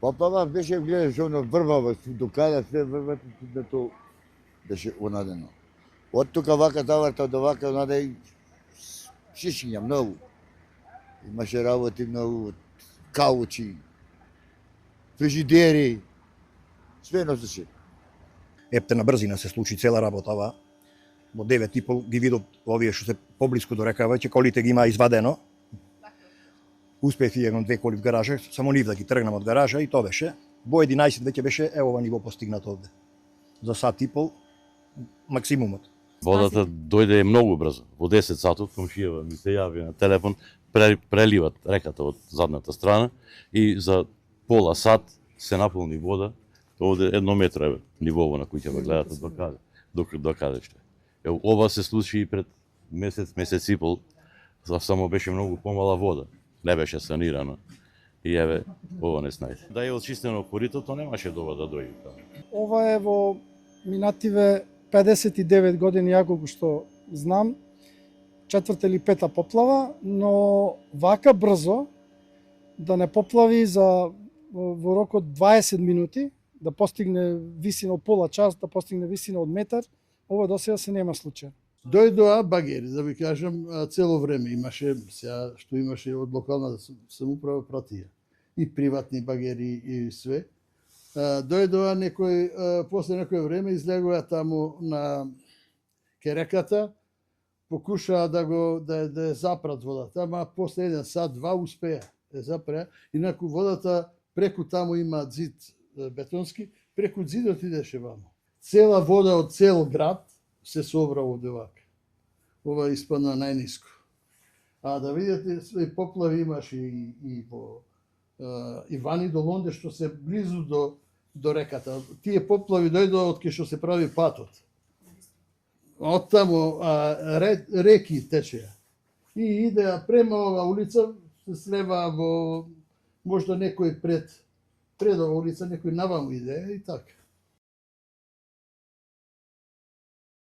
Поплава беше, гледаш, оно врвава, до каде све врвата, то беше онадено. Од тука вака таварта, до вака, онаде и шишиња, многу. Имаше работи многу, каучи, фрижидери, све носеше. Епте на брзина се случи цела работава. Во 9:30 ги видов овие што се поблиску до река, веќе колите ги има извадено. Успеев и едно две коли в гаража, само нив да ги тргнам од гаража и тоа беше. Во 11 веќе беше ова ниво постигнато овде. За сат и пол максимумот. Водата дојде многу брзо. Во 10 сатот комшијава ми се јави на телефон, преливат реката од задната страна и за пола сат се наполни вода. Овде 1 метро е нивово на куќава, гледате до каде што. Ево, ова се случи и пред месец и пол, само беше многу помала вода. Не беше санирано. И еве, ова не снајде. Да е очистено коритото, немаше доба да дојде таму. Ова е во минативе 59 години, ја колку што знам, 4-та или 5-та поплава, но вака брзо да не поплави во рок од 20 минути, да постигне висина од пола час, да постигне висина од метар, ова досега се нема случај. Дојдоа багери, да ви кажам, цело време имаше, сега што имаше од локална самоуправа пратија. И приватни багери и све. Дојдоа некој, после некој време излегува таму на кереката, покушаа да ја запрат водата, ама после 1 сат, 2 успеа да запреа, инаку водата преку таму има зид бетонски, преку зидот идеше вамо. Цела вода од цел град се собра овде вака. Ова испадна најниско. А да видите, свој поплави имаше и во Ивани до Лонде, што се близу до реката. Тие поплави дојдоа од кај што се прави патот. Од таму реки течеа. И идеа према ова улица, се слева во можда некој пред ова улица, некој наваму иде и така.